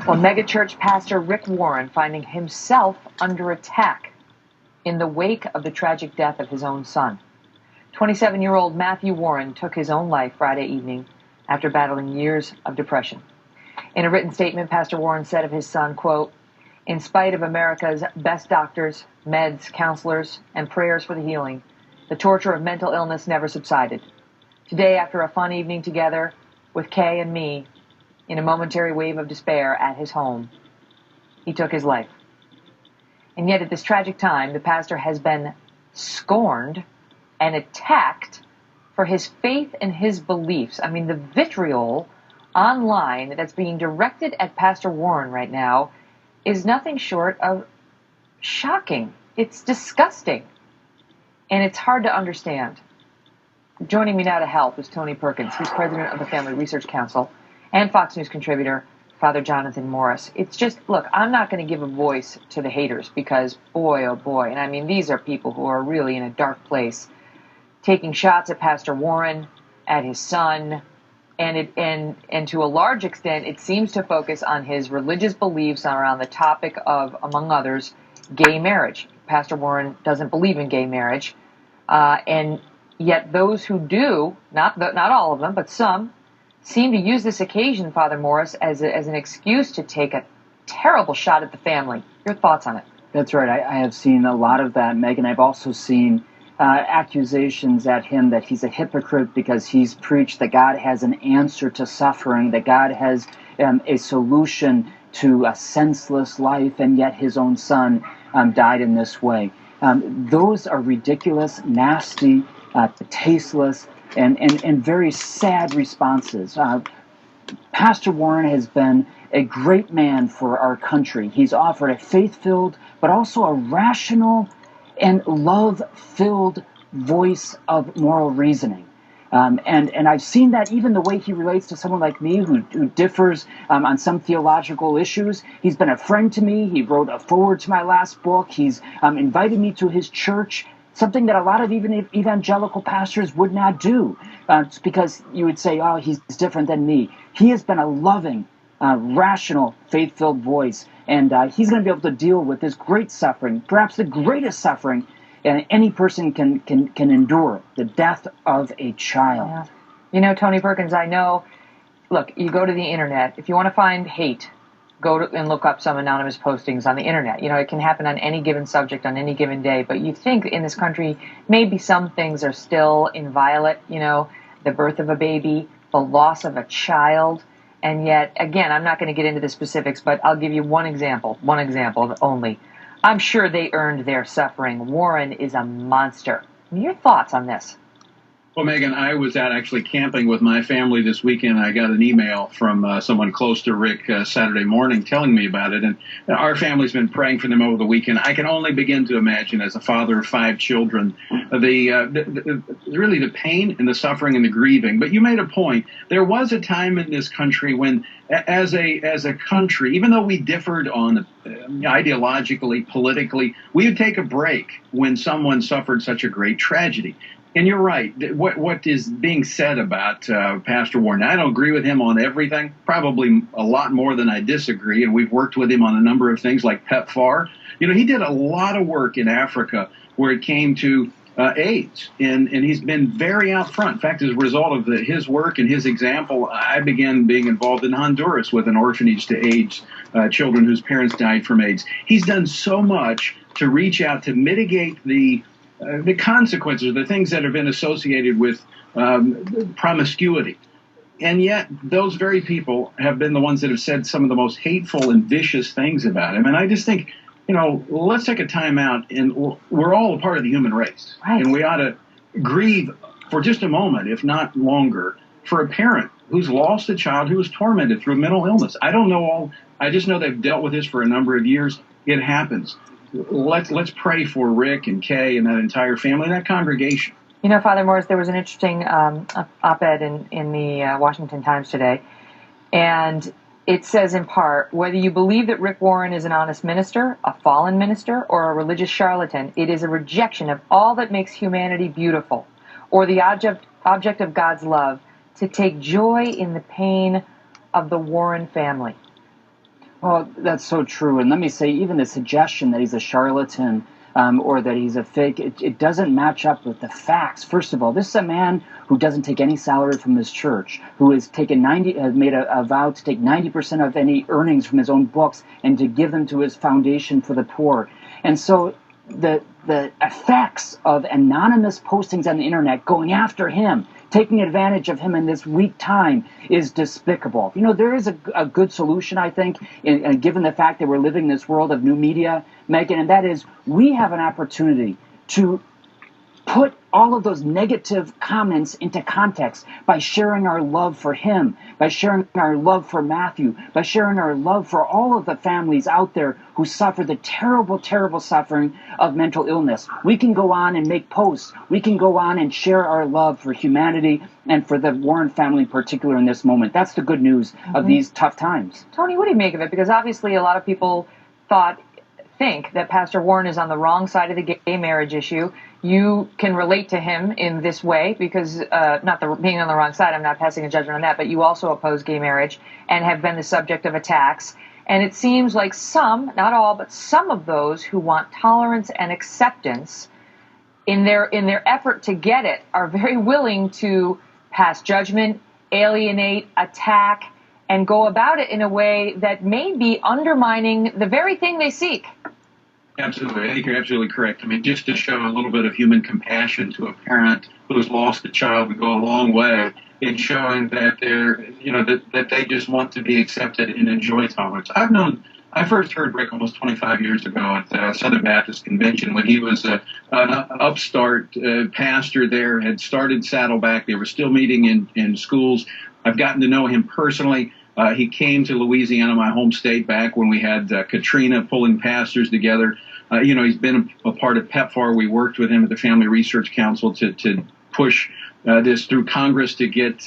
Well, megachurch pastor Rick Warren finding himself under attack in the wake of the tragic death of his own son. 27-year-old Matthew Warren took his own life Friday evening after battling years of depression. In a written statement, Pastor Warren said of his son, quote, "In spite of America's best doctors, meds, counselors, and prayers for the healing, the torture of mental illness never subsided. Today, after a fun evening together with Kay and me, in a momentary wave of despair at his home, he took his life." And yet at this tragic time, the pastor has been scorned and attacked for his faith and his beliefs. I mean, the vitriol online that's being directed at Pastor Warren right now is nothing short of shocking. It's disgusting. And it's hard to understand. Joining me now to help is Tony Perkins. He's president of the Family Research Council and Fox News contributor, Father Jonathan Morris. It's just, look, I'm not going to give a voice to the haters because, boy, oh boy, and I mean, these are people who are really in a dark place, taking shots at Pastor Warren, at his son, and to a large extent, it seems to focus on his religious beliefs around the topic of, among others, gay marriage. Pastor Warren doesn't believe in gay marriage, and yet those who do, not all of them, but some, seem to use this occasion, Father Morris, as an excuse to take a terrible shot at the family. Your thoughts on it? That's right. I have seen a lot of that, Megyn. I've also seen accusations at him that he's a hypocrite because he's preached that God has an answer to suffering, that God has a solution to a senseless life, and yet his own son died in this way. Those are ridiculous, nasty, tasteless, and very sad responses. Pastor Warren has been a great man for our country. He's offered a faith-filled, but also a rational and love-filled voice of moral reasoning. And I've seen that even the way he relates to someone like me who differs on some theological issues. He's been a friend to me. He wrote a foreword to my last book. He's invited me to his church, something that a lot of even evangelical pastors would not do. It's because you would say, oh, he's different than me. He has been a loving, rational, faith-filled voice, and he's going to be able to deal with this great suffering, perhaps the greatest suffering any person can endure, the death of a child. Yeah. You know, Tony Perkins, I know, look, you go to the internet. If you want to find hate, go and look up some anonymous postings on the internet. You know, it can happen on any given subject on any given day, but you think in this country, maybe some things are still inviolate, you know, the birth of a baby, the loss of a child. And yet, again, I'm not going to get into the specifics, but I'll give you one example only. I'm sure they earned their suffering. Warren is a monster. Your thoughts on this? Well, Megyn, I was out actually camping with my family this weekend. I got an email from someone close to Rick Saturday morning telling me about it. And our family's been praying for them over the weekend. I can only begin to imagine, as a father of 5 children, really the pain and the suffering and the grieving. But you made a point. There was a time in this country when, as a country, even though we differed on ideologically, politically, we would take a break when someone suffered such a great tragedy. And you're right. What is being said about Pastor Warren? I don't agree with him on everything, probably a lot more than I disagree. And we've worked with him on a number of things like PEPFAR. You know, he did a lot of work in Africa where it came to AIDS. And he's been very out front. In fact, as a result of his work and his example, I began being involved in Honduras with an orphanage to AIDS children whose parents died from AIDS. He's done so much to reach out to mitigate the consequences, the things that have been associated with promiscuity. And yet those very people have been the ones that have said some of the most hateful and vicious things about him. And I just think, you know, let's take a time out, and we're all a part of the human race. Right. And we ought to grieve for just a moment, if not longer, for a parent who's lost a child who was tormented through mental illness. I don't know all. I just know they've dealt with this for a number of years. It happens. Let's pray for Rick and Kay and that entire family and that congregation. You know, Father Morris, there was an interesting op-ed in the Washington Times today, and it says in part, whether you believe that Rick Warren is an honest minister, a fallen minister, or a religious charlatan, it is a rejection of all that makes humanity beautiful, or the object of God's love, to take joy in the pain of the Warren family. Well, that's so true. And let me say, even the suggestion that he's a charlatan or that he's a fake, it doesn't match up with the facts. First of all, this is a man who doesn't take any salary from his church, who has taken has made a vow to take 90% of any earnings from his own books and to give them to his foundation for the poor. And so the effects of anonymous postings on the internet going after him, taking advantage of him in this weak time, is despicable. You know, there is a good solution, I think, given the fact that we're living in this world of new media, Megyn, and that is we have an opportunity to put all of those negative comments into context by sharing our love for him, by sharing our love for Matthew, by sharing our love for all of the families out there who suffer the terrible, terrible suffering of mental illness. We can go on and make posts. We can go on and share our love for humanity and for the Warren family in particular in this moment. That's the good news of these tough times. Tony, what do you make of it? Because obviously a lot of people think that Pastor Warren is on the wrong side of the gay marriage issue. You can relate to him in this way because, being on the wrong side, I'm not passing a judgment on that, but you also oppose gay marriage and have been the subject of attacks. And it seems like some, not all, but some of those who want tolerance and acceptance in their effort to get it are very willing to pass judgment, alienate, attack, and go about it in a way that may be undermining the very thing they seek. Absolutely. I think you're absolutely correct. I mean, just to show a little bit of human compassion to a parent who has lost a child would go a long way in showing that that they just want to be accepted and enjoy tolerance. I first heard Rick almost 25 years ago at Southern Baptist Convention when he was an upstart pastor there, had started Saddleback. They were still meeting in schools. I've gotten to know him personally. He came to Louisiana, my home state, back when we had Katrina pulling pastors together. He's been a part of PEPFAR. We worked with him at the Family Research Council to push this through Congress to get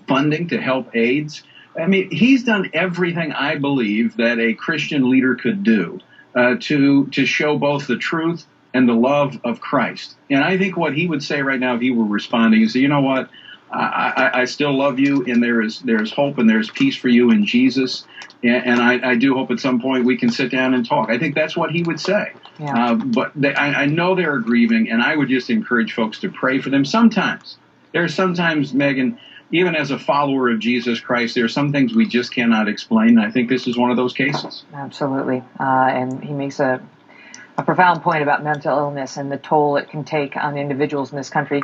funding to help AIDS. I mean, he's done everything I believe that a Christian leader could do to show both the truth and the love of Christ. And I think what he would say right now if he were responding is, you know what? I still love you, and there's hope and there's peace for you in Jesus. And I do hope at some point we can sit down and talk. I think that's what he would say. Yeah. But I know they're grieving, and I would just encourage folks to pray for them. Sometimes, Megyn, even as a follower of Jesus Christ, there are some things we just cannot explain. And I think this is one of those cases. Absolutely. And he makes a profound point about mental illness and the toll it can take on individuals in this country.